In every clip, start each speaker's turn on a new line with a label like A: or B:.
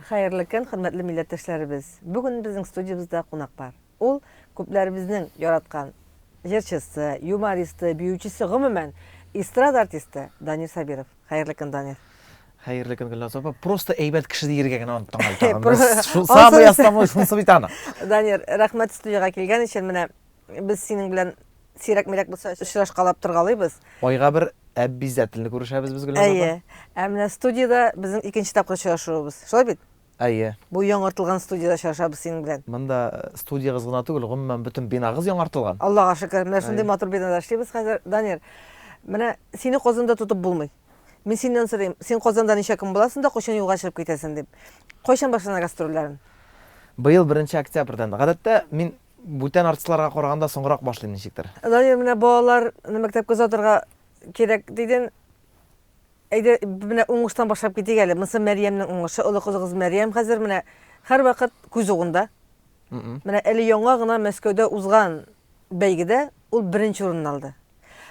A: Xayrlı kөн, hörmətli millətdaşlarыбыз. Bugün bizning studiyamızda qonaq бар. Ул көпләребезнең яраткан җырчысы, юмористы, биючесе, гомумән эстрада артисты Данир Сабиров. Хәерле көн, Данир.
B: Хәерле көн, Гөлназ апа. Просто әйбәт кеше диергә генә антаңа. Самый основной шунысы бит аны.
A: Данир, рәхмәт студияга килгән өчен. Менә без синең белән сирәк-мирәк булса очрашкалап торгалыйбыз.
B: Айга бер обязательно күрешәбез без Гөлназ апа.
A: Әйе. Менә студияда безнең икенче тапкыр очрашуыбыз. Шулай бит?
B: Әйе.
A: Бу яңартылган студияда очрашабыз синең белән.
B: Монда студиягыз гына түгел, гомумән бөтен бинагыз яңартылган.
A: Аллага шөкер. Менә шундый матур бинада эшлибез хәзер. Данир, менә сине Казанда тотып булмый. Мин синнән сорыйм, син Казанда ничә көн буласың да кайчан юлга чыгып китәсең дип. Кайчан башлана гастрольләрен?
B: Быел 1 октябрьдән. Гадәттә мин бүтән артистларга караганда соңрак башлыйм ничектер.
A: Данир, менә балалар мәктәпкә узатырга кирәк диден. Әйдә, менә уңыштан башлап китик әле. Монсы Мәрьямнең уңышы, олы кызыгыз Мәрьям хәзер менә һәр вакыт күз угында. Менә әле яңа гына Мәскәүдә узган бәйгедә ул беренче урынны алды.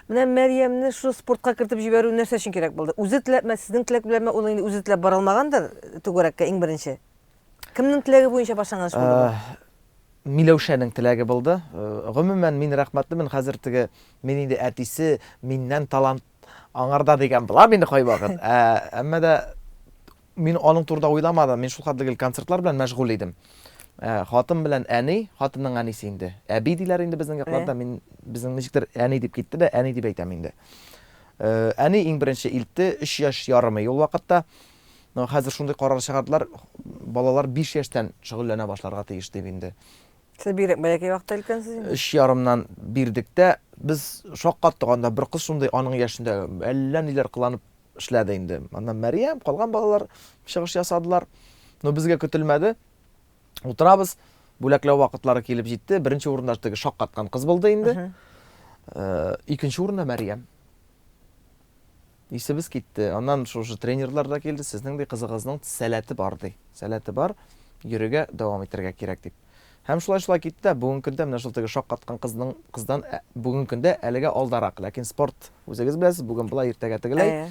A: Менә Мәрьямне шу спортка кертеп җибәрү нәрсә өчен кирәк булды? Үзе теләпме, сезнең теләк беләнме, ул инде үзе теләп бара алмагандыр түгәрәккә иң беренче. Кемнең теләге буенча башланган эш булды?
B: Миләүшәнең теләге булды. Гомумән мин рәхмәтлемен хәзер теге мин инде әтисе миннән талант аңарда дигән була мине кай вакыт. Әмма да мин аның турында уйламадым. Мин шул хәтле концертлар белән мәшгуль идем. Хатын белән әни, хатынның әнисе инде. Әби диләр инде безнең якларда. Мин безнең ничектер әни дип китте дә, әни дип әйтәм инде. Әни иң беренче илтте, 3 яшь ярымы ул вакытта. Хәзер шундый карар чыгардылар, балалар 5 яшьтән шөгыльләнә башларга тиеш дип инде.
A: Сез бирек бәләкәй вакытта илткәнсез инде.
B: 3 ярымнан бирдек тә, без шаккаттыганда бер кыз шундый аның яшендә әллә ниләр кыланып эшләде инде. Аннан Мәрьям, калган балалар чыгыш ясадылар. Но безгә көтелмәде. Утырабыз, бүләкләү вакытлары килеп җитте. Беренче урында теге шаккаткан кыз булды инде. Икенче урында Мәрьям. Исебез китте. Аннан шушы тренерлар да килде. Сезнең ди кызыгызның сәләте бар ди. Сәләте бар, йөрергә дәвам итәргә кирәк дип. Һәм шулай китте. Бүген көндә менә шул теге шаккаткан кыздан бүген көндә әлегә алдарак. Ләкин спорт үзегез беләсез, бүген була иртәгә тегеләй.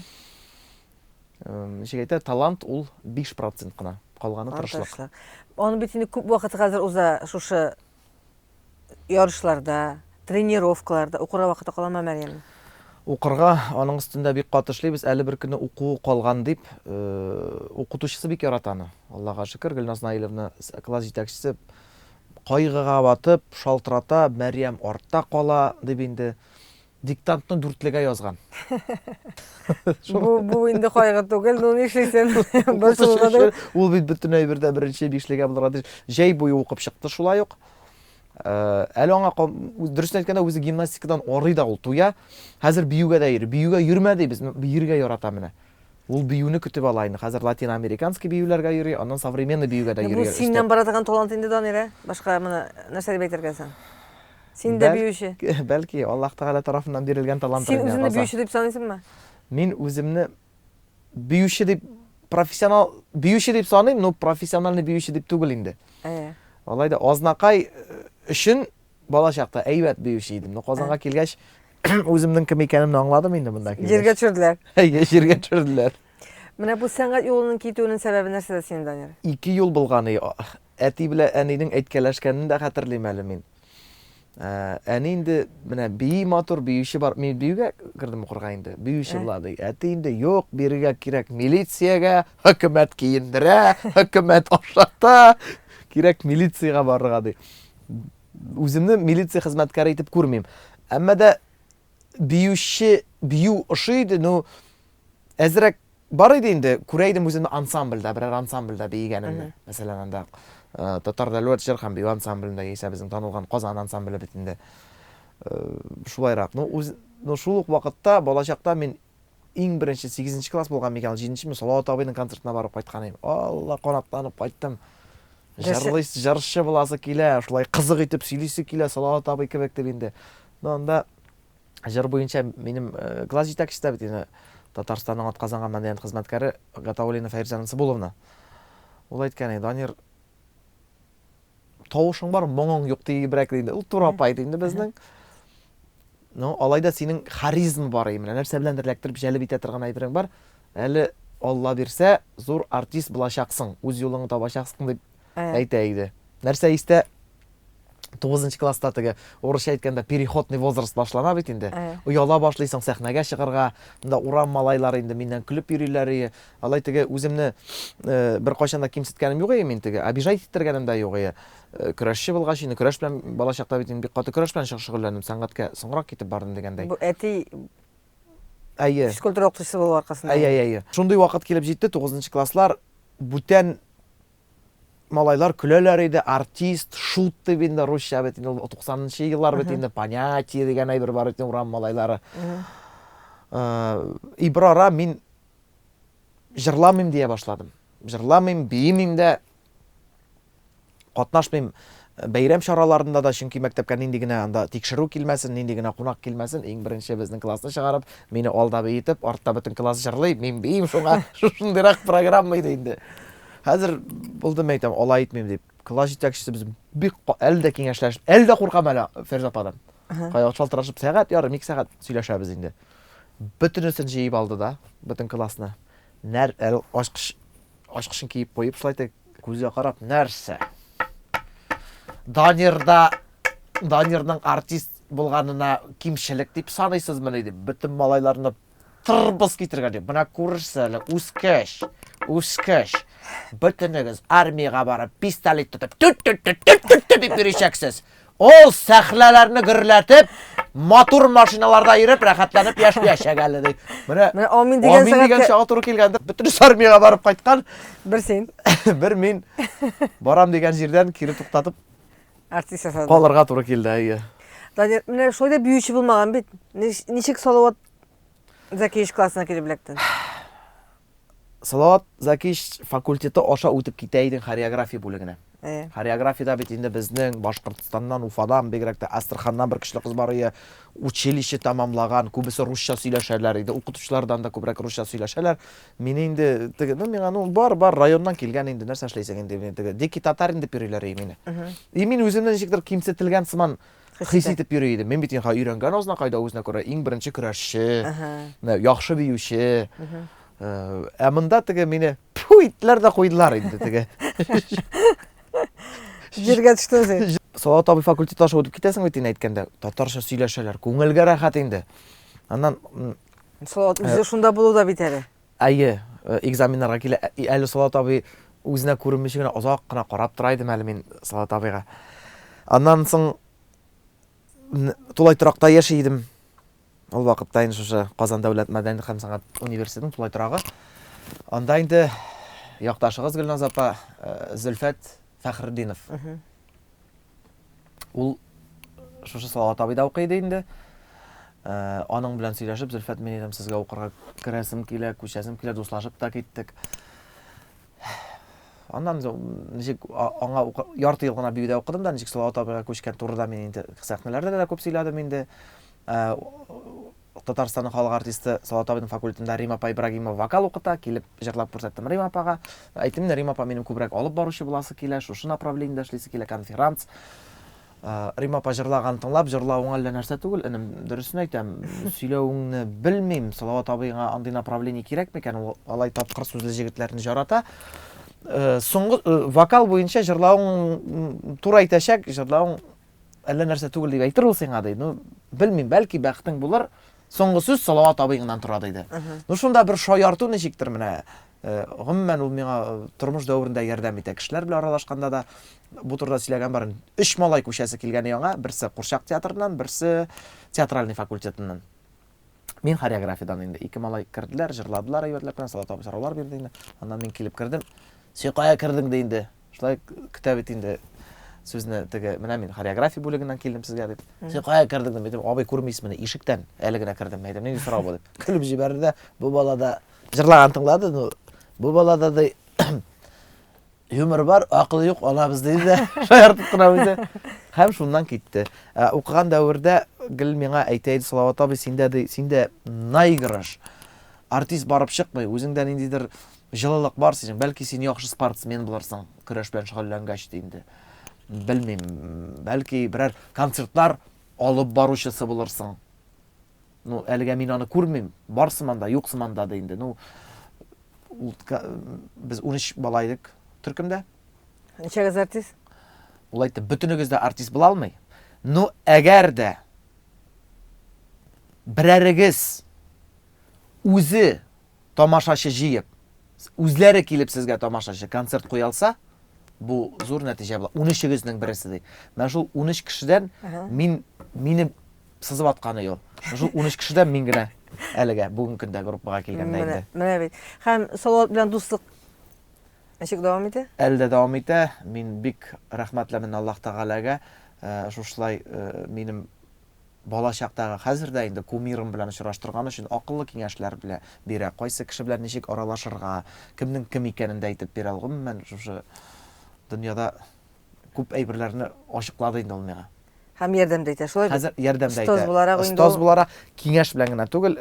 B: Ничек әйтә, талант ул 5% кына. Калганы тырышлык.
A: Аны бит инде күп вакыт хәзер уза шушы ярышларда, тренировкаларда, укырга вакыты каламы Мәрьям?
B: Укырга аның өстендә бик катышлыйбыз. Әле бер көнне уку калган дип, укытучысы бик ярата аны. Аллага шөкер, Гөлназ Наиловна класс җитәкчесе кайгыга батып, шалтырата, Мәрьям артта кала дип инде диктантны 4-легә язган.
A: Бу инде кайгы түгел, ну нишлисең? Башылгады.
B: Ул бит бөтенләй бердә беренче 5-легә булырга дип, җәй буе укып чыкты шулай ук. Әле аңа дөресен әйткәндә үзе гимнастикадан арый да ул туя. Хәзер биюгә дә йөри. Биюгә йөрмәде, без биергә ярата менә. Ул биюне көтеп ала инде. Хәзер латиноамериканский биюләргә йөри, аннан современный биюгә дә йөри.
A: Бу синнән бара торган талант инде, Данир. Башка моны нәрсә дип әйтергәсең? Син дә биюче.
B: Бәлки Аллаһ Тәгалә тарафыннан бирелгән талант.
A: Син үзеңне биюче дип саныйсыңмы?
B: Мин үземне биюче дип профессионал биюче дип саныйм, но профессиональный биюче дип түгел инде. Алай да азнакай өчен бала чакта әйбәт биюче идем. Но Казанга килгәч үземнең кем икәнемне аңладым инде монда килгәч.
A: Җиргә төшерделәр.
B: Җиргә төшерделәр.
A: Менә бу сәнгать юлының китүенең сәбәбе нәрсәдә син, Данир?
B: 2 ел булган. Әти белән әнинең әйткәләшкәнен дә хәтерлим әле мин. Әни инде менә бии матур биюче бар. Мин биюгә кирдем укырга инде. Биюче булады. Әти инде юк, бирергә кирәк милициягә, хөкүмәт киендерә, хөкүмәт ашата, кирәк милициягә барырга ди. Үземне милиция хезмәткәре итеп күрмим. Әмма да биюче, бию ошыйды, но әзрәк бар иде инде. Күрәйдем үземне ансамбльдә, берәр ансамбльдә биегәнемне. Мәсәлән, анда Татар дәүләт җыр һәм бию ансамблендә яисә безнең танылган Казан ансамбле бит инде. Шулайрак. Ну шул ук вакытта бала чакта мин иң беренче 8нче класс булган микән, 7нче Салават абыйның концертына барып кайткан идем. Алла, канатланып кайттым. Жарышы буласы килә, шулай кызык итеп сөйлисе килә Салават абый кебек дип инде. Анда җыр буенча минем класс җитәкчесе бит инде Татарстанның атказанган мәдәният хезмәткәре Гатауллина Фәрзана Сабуловна. Ул әйткән иде, Данир, тавышың бар, моңың юк дигәнбрәк инде. Ул туры апайды инде безнең. Ну, алайда синең харизма бар именно. Нәрсә белән эләктереп җәлеп итә торган әйберең бар. Әле Алла бирсә, зур артист булачаксың, үз юлыңны табачаксың дип
A: Ә.
B: әйтә иде. Нәрсә истә 9 класста теге орысча әйткәндә переходный возраст башлана бит инде. Уяла башлыйсың сәхнәгә чыгарга, монда урам малайлары инде миннән көлеп йөриләр. Алай теге үземне бер кайчан да кимсеткәнем юк мин теге, обижать иттергәнем дә юк. Көрәшче булгач инде көрәш белән балачакта бит бик каты көрәш белән шөгыльләндем, сәнгатькә соңрак китеп бардым дигәндәй.
A: Бу әти
B: Әйе.
A: физкультура укытучысы булу аркасында.
B: Әйе. Шундый вакыт килеп җитте, 9 класслар бүтән малайлар көләләр иде, артист, шут дип инде русча бит инде 90-нчы еллар бит инде понятие дигән әйбер бар икән урам малайлары. Ибрара мин җырламыйм дия башладым. Җырламыйм, биимим дә, катнашмыйм бәйрәм чараларында да, чөнки мәктәпкә нинди генә анда тикшерү килмәсен, нинди генә кунак килмәсен, иң беренче безнең классны чыгарып, мине алда бейтеп, артта бөтен класс җырлый, мин биим, шуңа шундыйрак программа иде инде. Хәзер булдым әйтәм, алай итмим дип. Класс җитәкчесе без бик әлдә киңәшләшеп, әлдә куркам әле Фәрзә ападан. Кая шалтырашып сәгать ярым, 2 сәгать сөйләшәбез инде. Бөтенесен җыеп алды да, бөтен классны. Нәр ачкышын киеп куеп, шулай күзгә карап, нәрсә? Данирның артист булганына кимчелек дип саныйсызмы дип, бөтен малайларны тырбыз китергән дип. Менә күрсәле, үскәч. Бөтенегез армияга барып, пистолет тотып, дип йөришәксез. Ул сәхнәләрне гөрләтеп, матур машиналарда йөреп, рәхәтләнеп яшәячәк әле ди. Менә
A: амин
B: дигән чага туры килгәндә, бөтен армияга барып кайткан.
A: Бер син
B: Бер мин барам дигән җирдән кире туктатып
A: артист ясады.
B: калырга туры килде, әйе.
A: Данир, менә шулай да биюче булмаган бит. Ничек Салават Зәкиевич классына килеп эләктең?
B: Салават Зәкиевич факультеты аша үтеп китә иде хореография бүлегенә. Хореографиядә бит инде безнең Башкортстаннан, Уфадан, бигрәк тә Астраханнан бер кеше кыз бар иде. Училище тамамлаган, күбесе русча сөйләшәләр иде. Укытучылардан да күбрәк русча сөйләшәләр. Мин инде теге, миңа бар районнан килгән инде, нәрсә эшләйсең инде теге. Дикий татар инде йөриләр мине. Мин үземнән ничектер кимсетелгән сыман хис итеп йөри идем. Мин бит инде өйрәнгән азна кайда үзенә күрә иң беренче көрәшче, яхшы биюче. Монда теге мине итләр дә куйдылар инде теге.
A: Җиргә төштең син.
B: Салават абый факультет аша үтеп китәсең бит инде әйткәндә. Татарча сөйләшәләр, күңелгә рәхәт инде. Аннан
A: Салават үзе шунда булу да бит әле.
B: Әйе, экзаменнарга килә. Әле Салават абый үзенә күренмичә генә озак кына карап тора идем әле мин Салават абыйга. Аннан соң Тулай торакта яши идем. Ул вакытта инде шушы Казан дәүләт мәдәни һәм сәнгать университетының Тулай торагы. Анда инде якташыгыз Гөлназ апа Зөлфәт Фәхретдинов. Ул шушы Салават абыйда укый иде инде. Аның белән сөйләшеп, Зөлфәт, мин идем сезгә укырга керәсем килә, күчәсем килә, дуслашып та киттек. Аннан ничек аңа ярты ел гына биюдә укыдым да, ничек Салават абыйга күчкән турыда мин инде сәхнәләрдә дә күп сөйләдем инде. Татарстанның халык артисты Салават абыйның факультетында Рим апа Ибрагимова вокал укыта, килеп җырлап күрсәттем Рим апага. Әйттем, Рим апа минем күбрәк алып баручы буласы килә, шушы направлениедә эшлисе килә, конферанс. Рим апа җырлаган тыңлап, җырлавың әллә нәрсә түгел, инем дөресен әйтәм, сөйләвеңне белмим, Салават абыйга андый направление кирәкме икән, ул алай тапкыр сүзле җегетләрне жарата. Соңгы вокал буенча җырлавың туры әйтәчәк, җырлавың әллә нәрсә түгел дип әйтер ул сиңа ди. Белмим, бәлки бәхтең булыр. Соңгы сүз Салават абыйгынан тора диде. Шунда бер шаярту ничектер менә. Гомумән ул миңа тормыш дәврендә ярдәм итә. Кешеләр белән аралашканда да бу турыда сөйләгән барын. 3 малай күчәсе килгән яңа, берсе Курчак театрыннан, берсе театральный факультетыннан. Мин хореографиядан инде 2 малай керделәр, җырладылар әйбәтләр белән, Салават абый сораулар бирде инде. Аннан мин килеп кердем. Син кая кердең ди инде. Шулай көтә бит инде. Сүзне теге, менә мин хореография бүлегеннән килдем сезгә дип. Син кая кердең дип, абый күрмисезме, ишектән әле генә кердем әйтәм. Нинди сорау бу дип. Көлеп җибәрде. Бу балада җырлаган тыңлады, бу балада да юмор бар, акыл юк, алабыз диде. Шаяртып кына үзе. Һәм шуннан китте. Укыган дәврдә гел миңа әйтә иде Салават абый, синдә наигрыш. Артист барып чыкмый, үзеңдә ниндидер җылылык бар синең. Бәлки син яхшы спортсмен булырсың, көрәш белән шөгыльләнгәч инде. Белмим, бәлки берәр концертлар алып баручысы булырсың. Әлегә мин аны күрмим, барсыман да, юксыман да инде. Biz 13 бала идек төркемдә.
A: Ничәгез артист?
B: Ул әйтте, бөтенегез дә артист була алмый. Ну, әгәр дә берәрегез үзе тамашачы җыеп, үзләре килеп сезгә тамашачы концерт куя алса, бу зур нәтиҗә була. 13-гезнең берсе ди. Менә шул 13 кешедән мине сызып атканы юк. Шул 13 кешедән мин генә әлегә бүгенге көндә группага килгәндә инде.
A: Менә бит. Һәм Салават белән дуслык ничек дәвам итә?
B: Әлдә дәвам итә. Мин бик рәхмәтлемен Аллаһ Тәгаләгә. Шушлай минем балачактагы хәзер дә инде кумирым белән очраштырган өчен акыллы киңәшләр белән бирә. Кайсы кеше белән ничек аралашырга, кемнең кем икәнен дә әйтеп бирә. Гомумән шушы дөньяда күп әйберләрне ачыклады инде ул миңа.
A: Һәм ярдәм дә итә. Шулай.
B: Хәзер ярдәм дә итә.
A: Остаз буларак инде.
B: Остаз буларак киңәш белән генә түгел,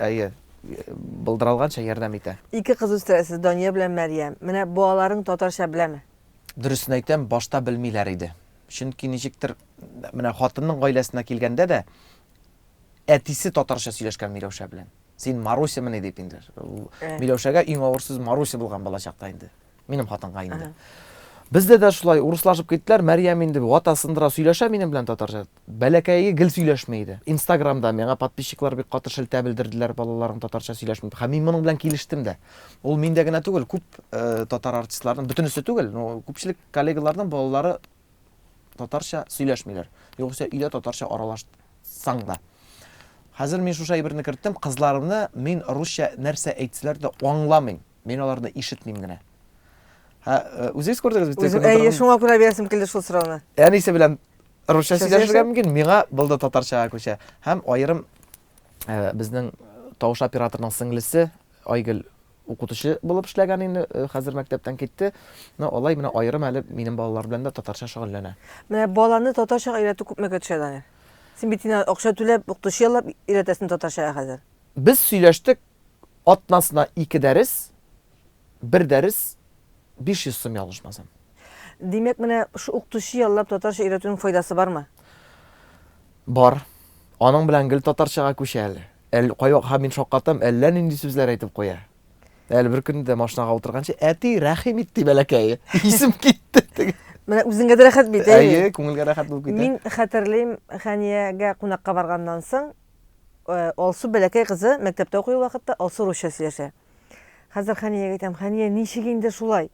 B: булдырылганча ярдәм итә.
A: Ике кыз үстерәсез, Дания белән Мәрьям. Менә балаларың татарча беләме?
B: Дөресен әйтәм, башта белмиләр иде. Чөнки ничектер менә хатынның гаиләсенә килгәндә дә әтисе татарча сөйләшкән Миләүшә белән. Син Марусямыни дип инде. Миләүшәгә иң авыр сүз Маруся булган балачакта инде. Минем хатынга инде. Бездә дә шулай урыслашып киттеләр. Мәрьям инде ватасындыра сөйләшә минем белән татарча. Бәләкәйе гел сөйләшмәй иде. Инстаграмда миңа подписчиклар бик каты шелтә белдерделәр, балаларың татарча сөйләшмәй. Һәм мин моның белән килештем дә. Ул миндә генә түгел, күп татар артистларның, бөтенесе түгел, но күпчелек коллегаларның балалары татарча сөйләшмиләр. Югыйсә өйдә татарча аралашсаң да. Хәзер мин шушы әйберне керттем, кызларымны мин русча нәрсә әйтсәләр дә аңламыйм. Мин аларны ишетмим генә. Үзегез күрдегез бит.
A: Әйе, шуңа күрә бирәсем килде шул сорауны.
B: Әнисе белән русча сөйләшергә мөмкин, миңа булды татарчага күчә. Һәм аерым безнең тавыш операторның сеңлесе Айгөл укытучы булып эшләгән инде, хәзер мәктәптән китте. Но алай менә аерым әле минем балалар белән дә татарча шөгыльләнә.
A: Менә баланы татарча өйрәтү күпме төшә Данир? Син бит инде акча түләп, укытучы яллап өйрәтәсең татарчага хәзер.
B: Без сөйләштек, атнасына 2 дәрес, 1 дәрес 500 сум ялгышмасам.
A: Димәк, менә шу укытучы яллап татарча өйрәтүнең файдасы бармы?
B: Бар. Аның белән гел татарчага күчә әле. Кайвакыт мин шаккатым, әллә нинди сүзләр әйтеп куя. Әле бер көндә машинага утырганчы, әти рәхим итте бәләкәй. Исем китте.
A: Менә үзеңә дә рәхәт бит,
B: әйе? Күңелгә рәхәт булып китә.
A: Мин хәтерлим, Хәниягә кунакка барганнан соң, Алсу бәләкәй кызы мәктәптә укый вакытта Алсу русча сөйләшә. Хәзер Хәниягә әйтәм, Хәния ничек инде шулай?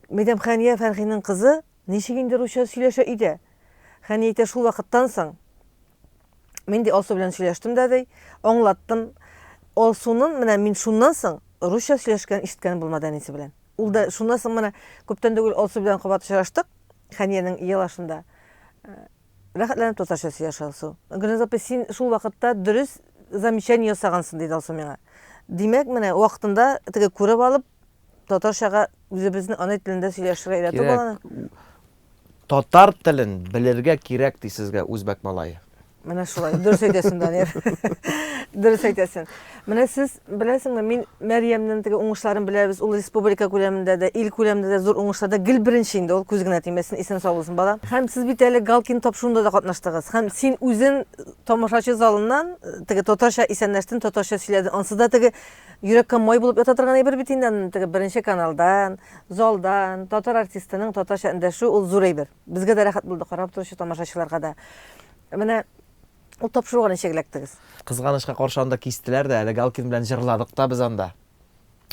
A: Мәдәм Хәния Фәрхинең кызы ничек инде русча сөйләшә иде? Хәния әйтә, шул вакыттан соң мин дә Алсу белән сөйләштем дә ди, аңлаттым. Алсуның менә мин шуннан соң русча сөйләшкән ишеткән булмады әнисе белән. Ул да шуннан соң менә күптән түгел Алсу белән кабат очраштык. Хәниянең елашында рәхәтләнеп татарча сөйләшә Алсу. Гөлназапа, син шул вакытта дөрес замечание ясагансың диде Алсу миңа. Димәк, менә вакытында теге күреп алып, татарчага үзебезнең ана телендә сөйләшергә өйрәтү баланы.
B: Татар телен белергә кирәк ди сезгә үзбәк малае.
A: Менә шулай, дөрес әйтәсең, Данир. Дөрес әйтәсең. Менә сез беләсеңме, мин Мәрьямнең теге уңышларын беләбез, ул республика күләмендә дә, ил күләмендә дә зур уңышларда гел беренче инде, ул күз генә тимәсен, исән сау булсын бала. Һәм сез бит әле Галкин тапшыруында да катнаштыгыз. Һәм син үзең тамашачы залыннан теге татарча исәнләштең, татарча сөйләдең. Ансыда теге йөрәккә май булып ята торган әйбер бит инде, теге беренче каналдан, залдан, татар артистының татарча эндәшү ул зур әйбер. Безгә дә рәхәт булды, карап торучы тамашачыларга да. Менә ул тапшыруга ничек эләктегез?
B: Кызганычка каршы анда кистеләр дә, әле Галкин белән җырладык та без анда.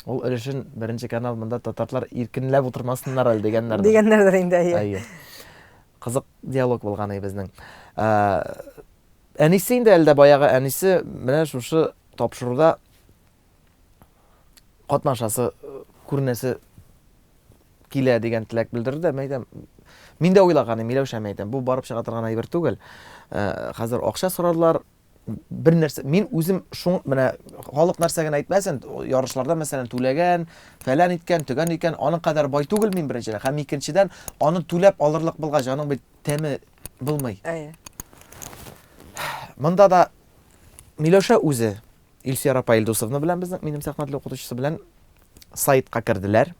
B: Ул өлешен беренче канал монда татарлар иркенләп утырмасыннар әле дигәннәр.
A: Дигәннәрдер инде,
B: әйе. Кызык диалог булган безнең. Әнисе инде әлдә баягы әнисе менә шушы тапшыруда катнашасы, күрнәсе килә дигән теләк белдерде. Мәйдәм, мин дә уйлаганым, Миләүшә мәйдәм, бу барып чыга торган әйбер түгел. Хәзер акча сорарлар, бер нәрсә, мин үзем шуң менә халык нәрсәгә әйтмәсен, ярышларда мәсәлән түләгән, фәлән иткән, төгән икән, аның кадәр бай түгел мин беренчедән, һәм икенчедән аны түләп алырлык булгач, аның бит тәме булмый.
A: Әйе.
B: Монда да Миләүшә үзе Илсөяр апа Илдусовна белән безнең минем сәхнә теле укытучысы белән сайтка керделәр.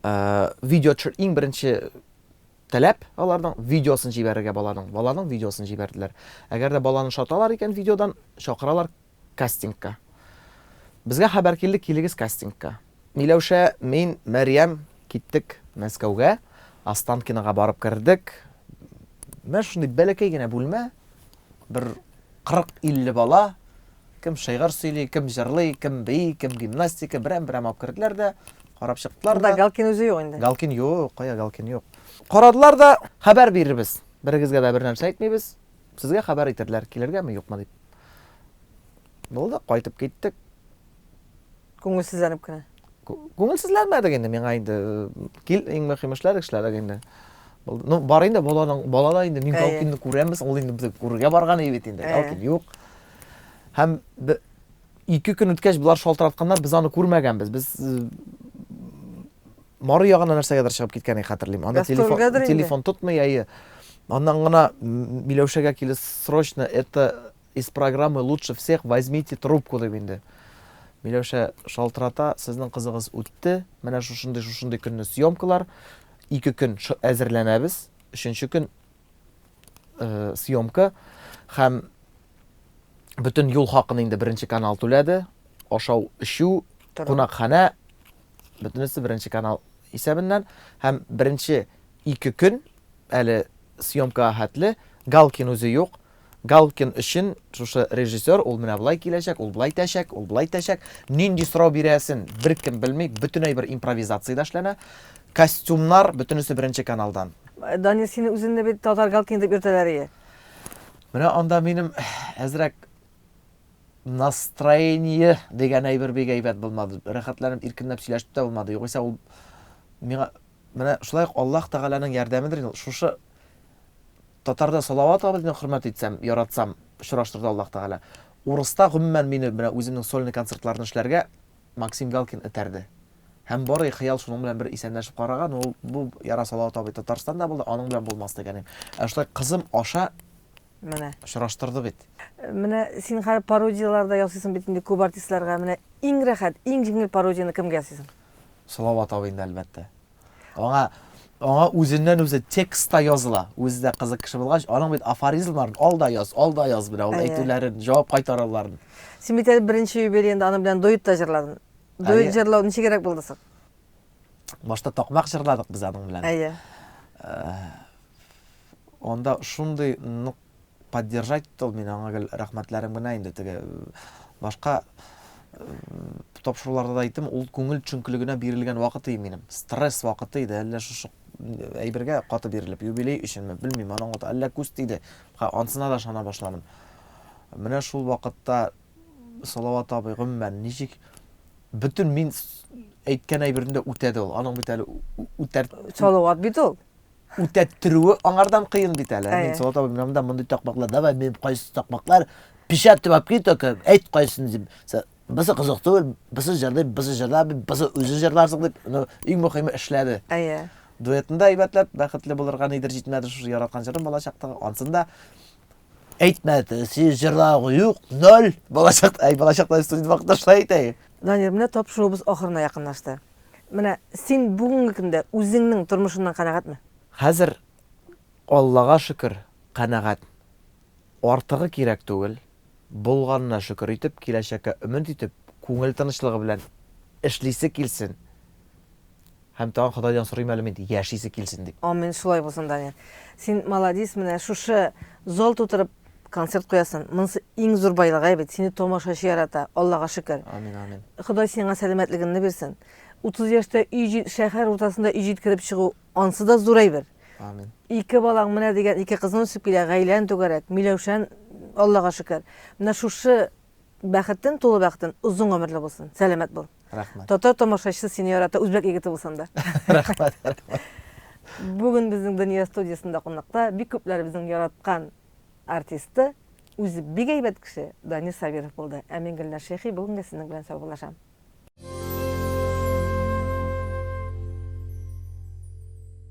B: Видео иң беренче таләп аларның видеосын җибәрергә баланың видеосын җибәрделәр. Әгәр дә баланы шаталар икән видеодан, чакыралар кастингка. Безгә хәбәр килде, килегез кастингка. Миләүшә, мин, Мәрьям киттек Мәскәүгә, Останкиноға барып кердек. Мен шундый бәләкәй генә бүлмә, бер 40-50 бала, кем шайгар сөйли, кем җырлый, кем бии, кем гимнастика, берәм-берәм алып керделәр дә, карап чыктылар
A: Burada
B: да.
A: Галкин үзе юк инде.
B: Галкин юк, кая Галкин юк. Карадылар да, хәбәр бирербез. Берегезгә дә бер нәрсә әйтмибез. Сезгә хәбәр итерләр, килергәме, юкмы дип. Булды, кайтып киттек.
A: Күңелсезләнеп кенә.
B: Күңелсезләнмәдек инде миңа инде. Кил, иң мөһим эшләр эшләдек инде. Ну, бар инде балада инде мин Галкинне күрәмбез, ул инде без күрергә барган бит инде. Галкин юк. Һәм 2 көн үткәч булар шалтыратканнар, без аны күрмәгәнбез. Без Мары ягына нәрсәгәдер чыгып киткәнен хәтерлим. Анда телефон тотмый, әйе. Аннан гына Миләүшәгә килде срочно, это из программы «Лучше всех возьмите трубку» дип инде. Миләүшә шалтырата, сезнең кызыгыз үтте, менә шушындый көнне съемкалар, 2 көн әзерләнәбез, 3нче көн съемка, һәм бөтен юл хакын инде 1нче канал түләде, ашау, эчү, кунакханә, бөтенесе 1нче канал исәбеннән, һәм 1нче 2 көн әле съемка хәтле, Галкин үзе юк. Галкин өчен шушы режиссер, ул менә булай киләчәк, ул булай тәшәк, нинди сорау бирәсен беркем белми, бөтенләй бер импровизация эшләнә. Костюмнар бөтенесе 1нче каналдан.
A: Данир, сине үзеңне бит татар Галкин дип йөртәләр иде.
B: Менә анда минем әзрәк настроение дигән әйбер бик әйбәт булмады. Рәхәтләнеп, иркенләп сөйләшеп тә булмады. Югыйсә ул миңа менә шулай Аллаһ Тәгаләнең ярдәмедер. Шушы татарда салават абыйны хөрмәт итсәм, яратсам, очраштырды Аллаһ Тәгалә. Урыста гомумән мине менә үземнең сольный концертларны эшләргә Максим Галкин этәрде. Һәм бары хыял шуның белән бер исәнләшеп караган, ул бу Яра Салават абый Татарстанда булды, аның белән булмас дигәнем. Шулай кызым аша
A: Менә.
B: очраштырды бит.
A: Менә син һәр пародияларда ясыйсың бит инде күп артистларга. Менә иң рәхәт, иң җиңел пародияны кемгә ясыйсың?
B: Салават абыйны әлбәттә. Аңа үзеннән үзе текстта языла. Үзе дә кызык кеше булгач, аның бит афоризмнарын алда яз белә, ул әйтүләрен, җавап кайтаруларын.
A: Син бит 1нче юбилейында аның белән дуэт та җырладың. Дуэт җырлау ничек кирәк булды соң?
B: Башта такмак җырладык без аның белән.
A: Әйе.
B: Анда шундый нык поддержать итте ул, мин аңа рәхмәтләрем генә инде. Теге башка тапшыруларда да әйттем, ул күңел чөнкелегенә бирелгән вакыты минем. Стресс вакыты иде, әллә шушы әйбергә каты бирелеп, юбилей өченме, белмим, аның аты әллә күз тиде. Ансына да шана башладым. Менә шул вакытта Салават абый гомумән ничек бөтен мин әйткән әйберне үтәде ул. Аның бит әле
A: Салават бит ул.
B: Үтәттерүе аңардан кыен бит әле. Мин Салават абый менә мондый такмаклар, давай мен кайсы такмаклар пишәтеп алып кит, әйт кайсын дип. Басы кызык түгел, басы җырлый, басы үзе җырларсың дип, иң мөһиме эшләде.
A: Әйе.
B: Дуэтында әйбәтләп, бәхетле булырга нидер җитмәде шушы яраткан җырым балачактагы. Ансында әйтмәде, син җырлау юк, 0. Балачакта студент вакытта шулай әйтә.
A: Данир, менә тапшыруыбыз ахырына якынлашты. Менә син бүгенге көндә үзеңнең тормышыңнан канәгатьме?
B: Хәзер Аллага шөкер, канәгать. Артыгы кирәк түгел. Булганына шөкер итеп, киләчәккә өмет итеп, күңел тынычлыгы белән эшлисе килсен. Һәм тагын Худайдан сорыйм әле мин, яшисе килсен дип.
A: Амин, шулай булсын, Данир. Син молодец, менә шушы зал тутырып концерт куясың. Монысы иң зур байлык бит. Сине томашачы ярата. Аллага шөкер.
B: Амин.
A: Худай сиңа сәламәтлегенне бирсен. 30 яшьтә шәһәр уртасында иҗит киреп чыгу, ансы да зур әйбер.
B: Амин.
A: 2 балаң менә дигән, 2 кызың үсеп килә, гаиләң түгәрәк, Миләүшән, Аллага шөкер. Менә шушы бәхеттән, тулы бәхеттән узын гомерле булсын. Сәламәт бул.
B: Рәхмәт.
A: Татар томашачысы сине ярата, үзбәк егете булсын да.
B: Рәхмәт.
A: Бүген безнең Дөнья студиясында кунакта бик күпләр безнең яраткан артисты, үзе бик әйбәт кеше Данир Сабиров булды. Ә мин Гөлнар Шәйхи, бүгенгә сезнең белән саубуллашам.